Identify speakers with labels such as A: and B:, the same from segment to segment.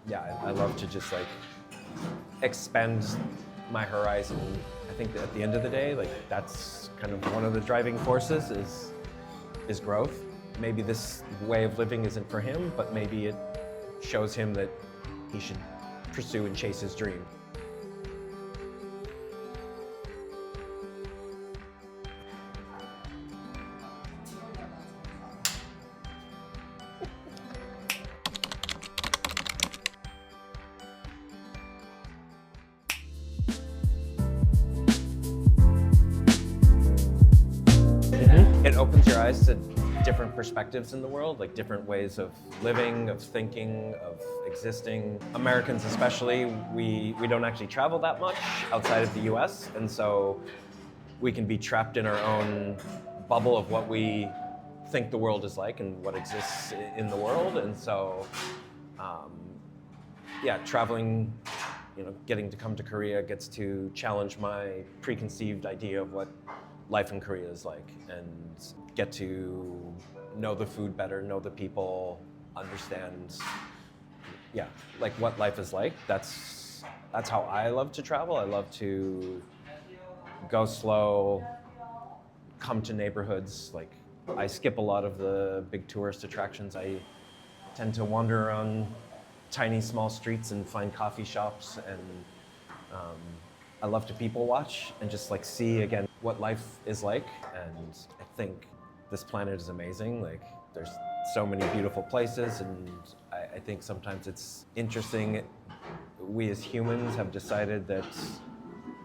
A: yeah, I love to just like expand my horizon. I think that at the end of the day, like that's kind of one of the driving forces is growth. Maybe this way of living isn't for him, but maybe it shows him that he should pursue and chase his dream. It opens your eyes to different perspectives in the world, like different ways of living, of thinking, of existing. Americans especially, we don't actually travel that much outside of the US, and so we can be trapped in our own bubble of what we think the world is like and what exists in the world. And so, yeah, traveling, getting to come to Korea gets to challenge my preconceived idea of what life in Korea is like, and get to know the food better, know the people, understand, yeah, like what life is like. That's how I love to travel. I love to go slow, come to neighborhoods. Like I skip a lot of the big tourist attractions. I tend to wander around tiny, small streets and find coffee shops, and I love to people watch and just like see again what life is like. And I think this planet is amazing. Like there's so many beautiful places, and I think sometimes it's interesting. We as humans have decided that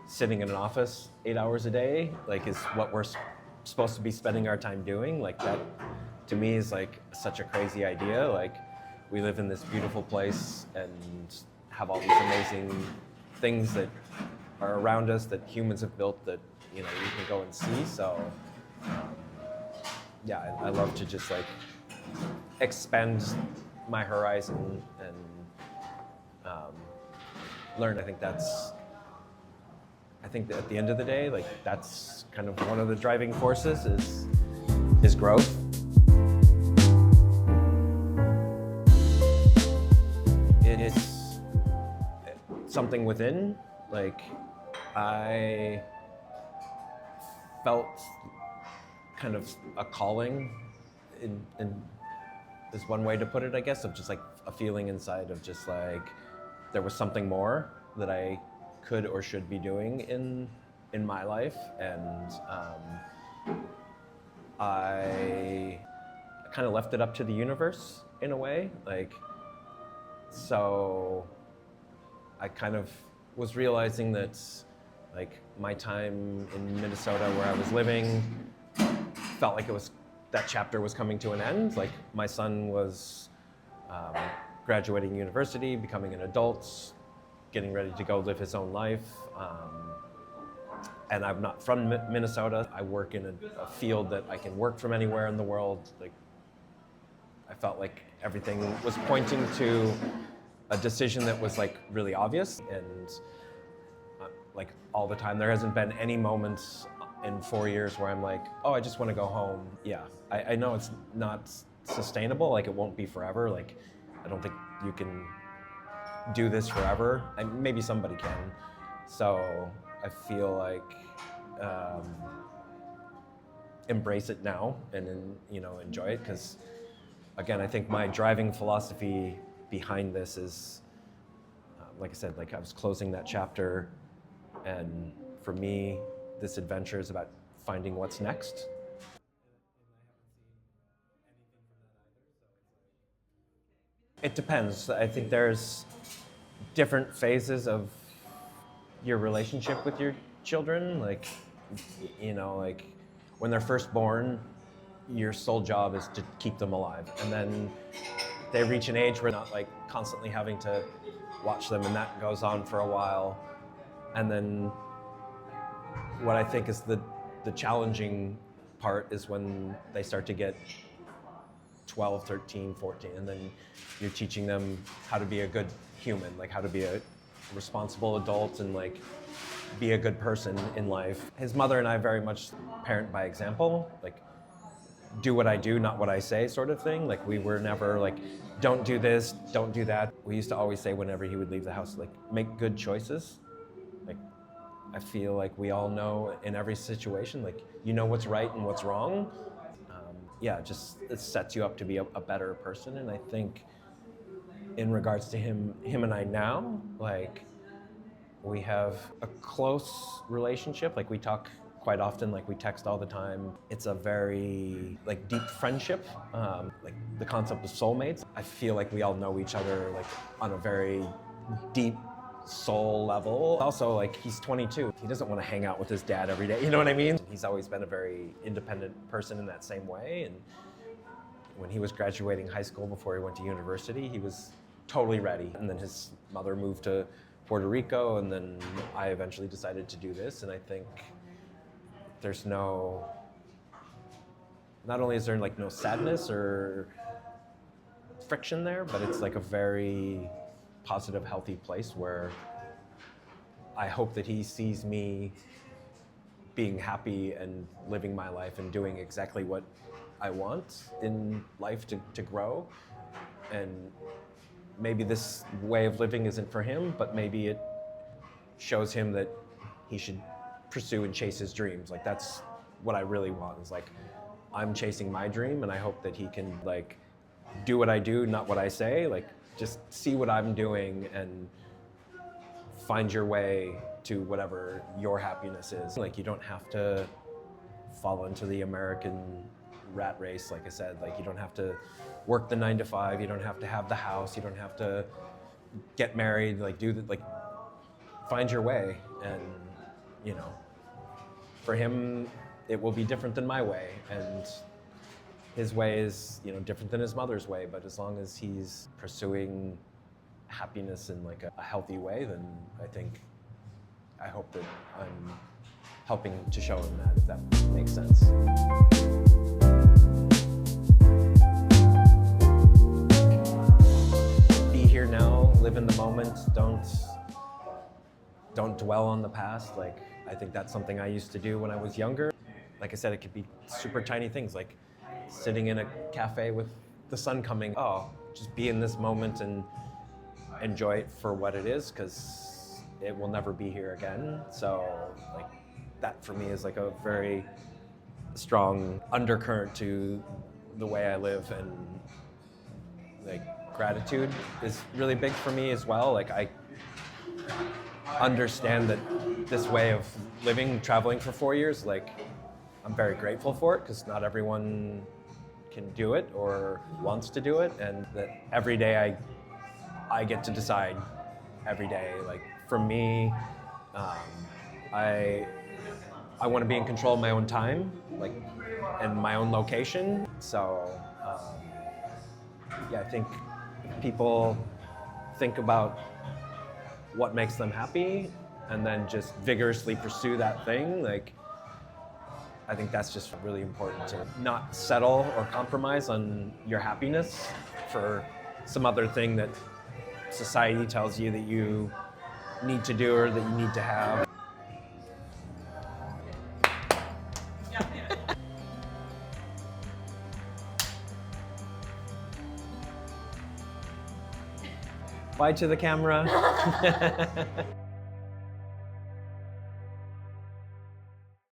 A: sitting in an office 8 hours a day like is what we're supposed to be spending our time doing. Like that to me is like such a crazy idea. Like we live in this beautiful place and have all these amazing things that are around us that humans have built that you can go and see. So yeah, I love to just like expand my horizon and learn. I think that at the end of the day, like that's kind of one of the driving forces is growth. It is something within. Like I felt kind of a calling in is one way to put it, I guess, of just like a feeling inside of just like there was something more that I could or should be doing in my life. And I kind of left it up to the universe in a way. Like, so I kind of was realizing that like my time in Minnesota where I was living felt like that chapter was coming to an end. Like my son was graduating university, becoming an adult, getting ready to go live his own life. And I'm not from Minnesota. I work in a field that I can work from anywhere in the world. Like I felt like everything was pointing to a decision that was like really obvious, and like all the time there hasn't been any moments in 4 years where I'm like, oh, I just want to go home. Yeah, I know it's not sustainable. Like it won't be forever. Like I don't think you can do this forever. And maybe somebody can. So I feel like embrace it now and then enjoy it, because again, I think my driving philosophy behind this is like I said, like I was closing that chapter, and for me this adventure is about finding what's next. It depends. I think there's different phases of your relationship with your children. Like, like when they're first born, your sole job is to keep them alive. And then they reach an age where they're not like constantly having to watch them, and that goes on for a while. And then what I think is the challenging part is when they start to get 12, 13, 14, and then you're teaching them how to be a good human, like how to be a responsible adult and like be a good person in life. His mother and I very much parent by example. Like do what I do, not what I say sort of thing. Like we were never like, don't do this, don't do that. We used to always say whenever he would leave the house, like, make good choices. Like, I feel like we all know in every situation, like, you know what's right and what's wrong. Yeah, just it sets you up to be a better person. And I think in regards to him and I now, like, we have a close relationship. Like, we talk quite often, like we text all the time. It's a very like deep friendship, like the concept of soulmates. I feel like we all know each other like on a very deep soul level. Also, like, he's 22. He doesn't want to hang out with his dad every day, you know what I mean? He's always been a very independent person in that same way. And when he was graduating high school before he went to university, he was totally ready. And then his mother moved to Puerto Rico, and then I eventually decided to do this. And I think there's not only is there like no sadness or friction there, but it's like a very positive, healthy place where I hope that he sees me being happy and living my life and doing exactly what I want in life to grow. And maybe this way of living isn't for him, but maybe it shows him that he should pursue and chase his dreams. Like, that's what I really want, is like, I'm chasing my dream, and I hope that he can like do what I do, not what I say. Like, just see what I'm doing and find your way to whatever your happiness is. Like, you don't have to fall into the American rat race, like I said. Like, you don't have to work the 9 to 5, you don't have to have the house, you don't have to get married, like find your way. And, you know, for him, it will be different than my way, and his way is, you know, different than his mother's way. But as long as he's pursuing happiness in like a healthy way, then I hope that I'm helping to show him that, if that makes sense. Be here now, live in the moment, don't dwell on the past. Like, I think that's something I used to do when I was younger. Like I said, it could be super tiny things, like sitting in a cafe with the sun coming. Oh, just be in this moment and enjoy it for what it is, because it will never be here again. So, like, that for me is like a very strong undercurrent to the way I live. And like, gratitude is really big for me as well. Like, I understand that this way of living, traveling for 4 years, like, I'm very grateful for it, because not everyone can do it or wants to do it. And that every day I get to decide every day. Like, for me, I want to be in control of my own time, like, and my own location. So yeah, I think people think about what makes them happy and then just vigorously pursue that thing. Like, I think that's just really important, to not settle or compromise on your happiness for some other thing that society tells you that you need to do or that you need to have. Bye to the camera.